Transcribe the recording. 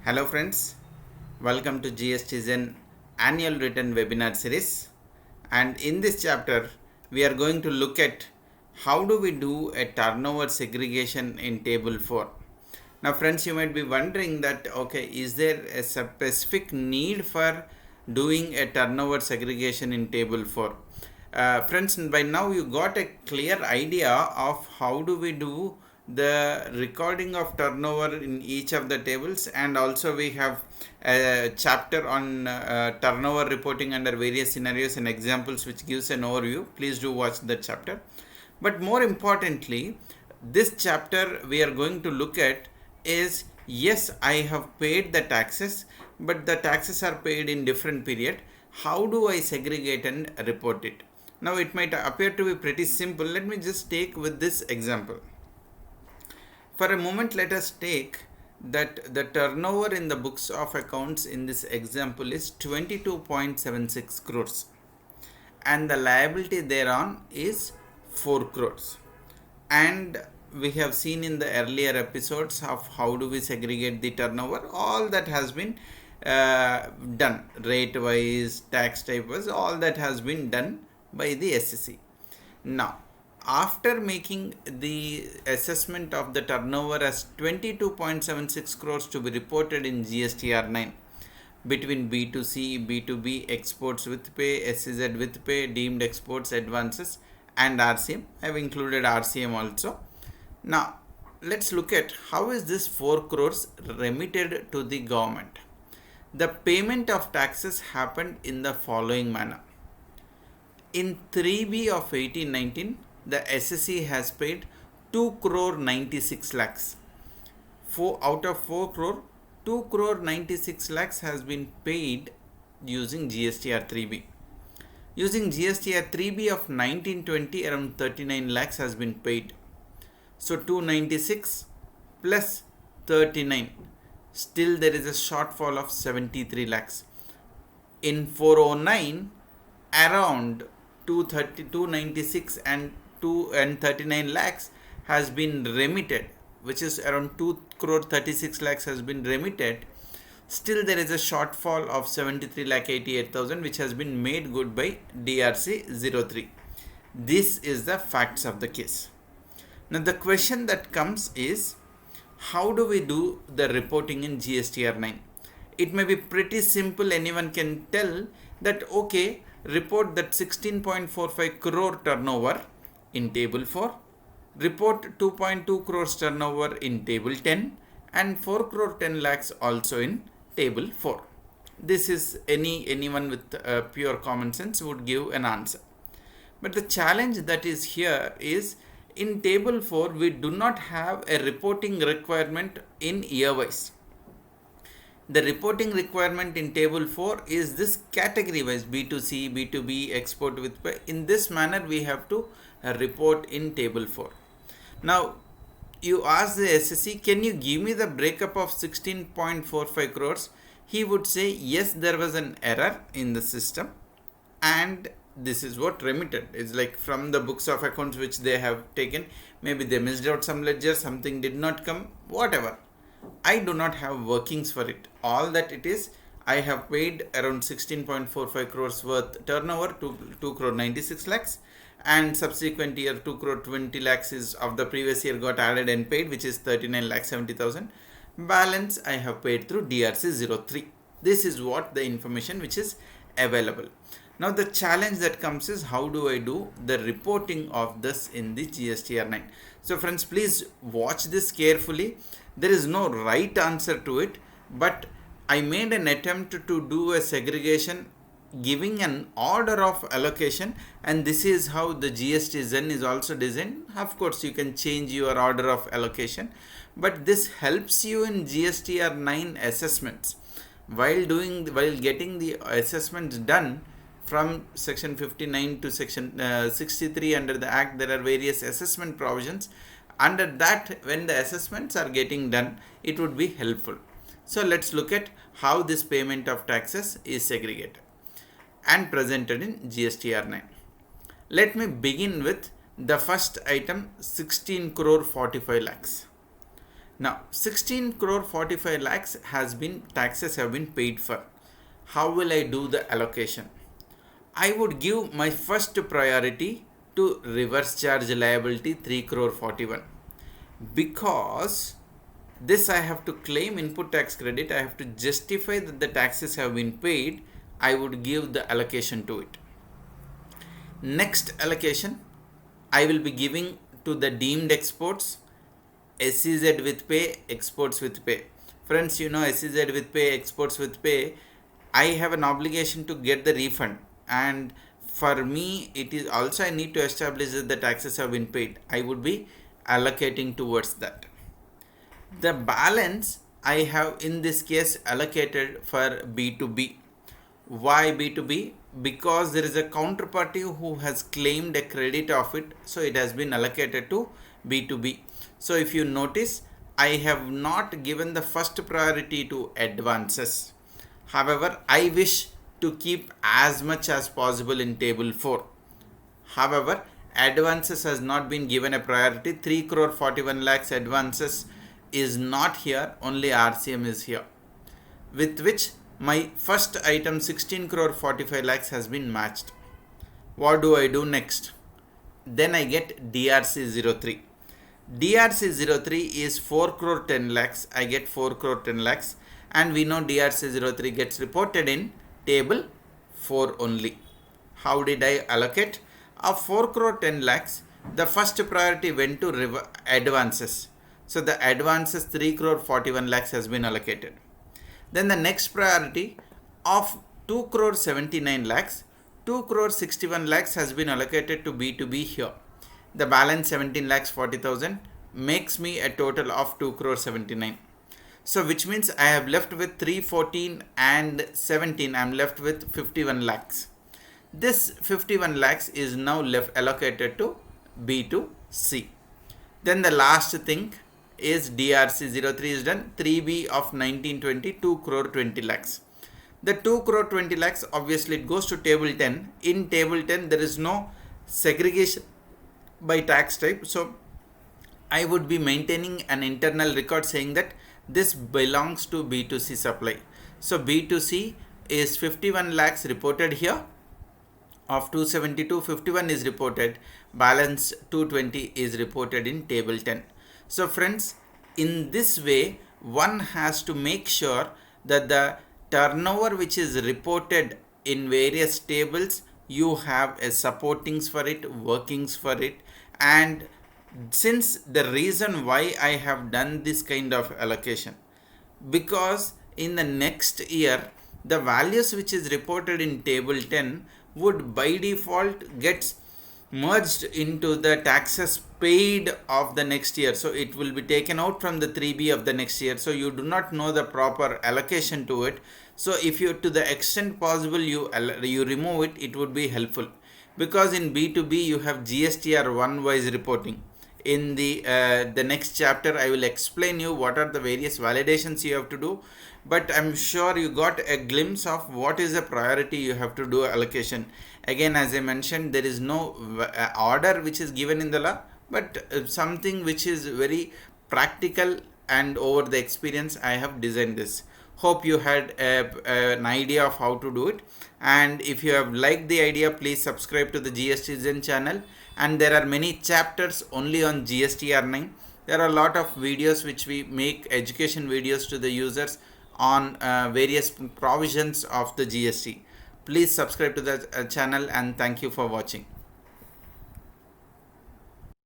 Hello friends, welcome to GST Zen annual written webinar series, and in this chapter we are going to look at how do we do a turnover segregation in table 4. Now friends, you might be wondering that okay, is there a specific need for doing a turnover segregation in table 4? Friends, by now you got a clear idea of how do we do the recording of turnover in each of the tables, and also we have a chapter on turnover reporting under various scenarios and examples which gives an overview. Please do watch that chapter. But more importantly, this chapter we are going to look at is, yes, I have paid the taxes, but the taxes are paid in different period. How do I segregate and report it? Now it might appear to be pretty simple. Let me just take with this example. For a moment, let us take that the turnover in the books of accounts in this example is 22.76 crores and the liability thereon is 4 crores. And we have seen in the earlier episodes of how do we segregate the turnover. All that has been done, rate wise, tax type wise, all that has been done by the SEC. Now, after making the assessment of the turnover as 22.76 crores to be reported in GSTR 9 between B2C, B2B, exports with pay, SEZ with pay, deemed exports, advances, and RCM. I have included RCM also. Now, let's look at how is this 4 crores remitted to the government. The payment of taxes happened in the following manner. In 3B of 1819, the SSC has paid 2 crore 96 lakhs. Out of 4 crore, 2 crore 96 lakhs has been paid using GSTR 3B. Using GSTR 3B of 1920, around 39 lakhs has been paid. So 296 plus 39, still there is a shortfall of 73 lakhs. In 409, around 296 and 39 lakhs has been remitted, which is around 2 crore 36 lakhs has been remitted. Still there is a shortfall of 73 lakh 88,000 which has been made good by DRC 03. This is the facts of the case. Now the question that comes is, how do we do the reporting in GSTR 9? It may be pretty simple. Anyone can tell that okay, report that 16.45 crore turnover in table 4, report 2.2 crores turnover in table 10, and 4 crore 10 lakhs also in table 4. This is anyone with pure common sense would give an answer. But the challenge that is here is, in table 4 we do not have a reporting requirement in year wise. The reporting requirement in table 4 is this category wise, B2C, B2B, export with pay. In this manner we have to report in table 4. Now you ask the SSC, can you give me the breakup of 16.45 crores? He would say, yes, there was an error in the system and this is what remitted. It's like from the books of accounts which they have taken. Maybe they missed out some ledger, something did not come, whatever. I do not have workings for it. All that it is, I have paid around 16.45 crores worth turnover to 2 crore 96 lakhs, and subsequent year 2 crore 20 lakhs is of the previous year got added and paid, which is 39 lakh 70,000. Balance I have paid through DRC 03. This is what the information which is available. Now the challenge that comes is, how do I do the reporting of this in the GSTR 9? So friends, please watch this carefully. There is no right answer to it, but I made an attempt to do a segregation giving an order of allocation, and this is how the GST Zen is also designed. Of course, you can change your order of allocation, but this helps you in GSTR 9 assessments. While getting the assessments done from section 59 to section 63 under the Act, there are various assessment provisions. Under that, when the assessments are getting done, it would be helpful. So let's look at how this payment of taxes is segregated and presented in GSTR 9. Let me begin with the first item, 16 crore 45 lakhs. Now 16 crore 45 lakhs has been taxes have been paid for. How will I do the allocation? I would give my first priority to reverse charge liability 3 crore 41, because this I have to claim input tax credit. I have to justify that the taxes have been paid. I would give the allocation to it. Next allocation I will be giving to the deemed exports, SEZ with pay, exports with pay. Friends, you know SEZ with pay, exports with pay, I have an obligation to get the refund, and for me it is also I need to establish that the taxes have been paid. I would be allocating towards that. The balance I have in this case allocated for B2B. Why B2B? Because there is a counterparty who has claimed a credit of it, so it has been allocated to B2B. So if you notice, I have not given the first priority to advances. However, I wish to keep as much as possible in table 4. However, advances has not been given a priority. 3 crore 41 lakhs advances is not here, only RCM is here, with which my first item 16 crore 45 lakhs has been matched. What do I do next? Then I get DRC03. DRC03 is 4 crore 10 lakhs. I get 4 crore 10 lakhs, and we know DRC03 gets reported in table 4 only. How did I allocate? Of 4 crore 10 lakhs, the first priority went to advances. So the advances 3 crore 41 lakhs has been allocated. Then the next priority of 2 crore 79 lakhs, 2 crore 61 lakhs has been allocated to B2B here. The balance 17 lakhs 40,000 makes me a total of 2 crore 79. So which means I have left with 314 and 17. I am left with 51 lakhs. This 51 lakhs is now left allocated to B2C. Then the last thing is DRC03 is done. 3B of 1920, 2 crore 20 lakhs. The 2 crore 20 lakhs, obviously it goes to table 10. In table 10 there is no segregation by tax type, so I would be maintaining an internal record saying that this belongs to B2C supply. So B2C is 51 lakhs reported here. Of 272, 51 is reported, balance 220 is reported in table 10. So friends, in this way one has to make sure that the turnover which is reported in various tables, you have a supportings for it, workings for it. And since the reason why I have done this kind of allocation, because in the next year the values which is reported in table 10 would by default gets merged into the taxes paid of the next year. So it will be taken out from the 3B of the next year. So you do not know the proper allocation to it. So if you, to the extent possible, you remove it, it would be helpful. Because in B2B you have GSTR 1 wise reporting. In the next chapter I will explain you what are the various validations you have to do, but I'm sure you got a glimpse of what is the priority you have to do allocation. Again, as I mentioned, there is no order which is given in the law, but something which is very practical, and over the experience I have designed this. Hope you had an idea of how to do it, and if you have liked the idea, please subscribe to the GST Zen channel. And there are many chapters only on GSTR 9. There are a lot of videos which we make, education videos to the users on various provisions of the GST. Please subscribe to the channel, and thank you for watching.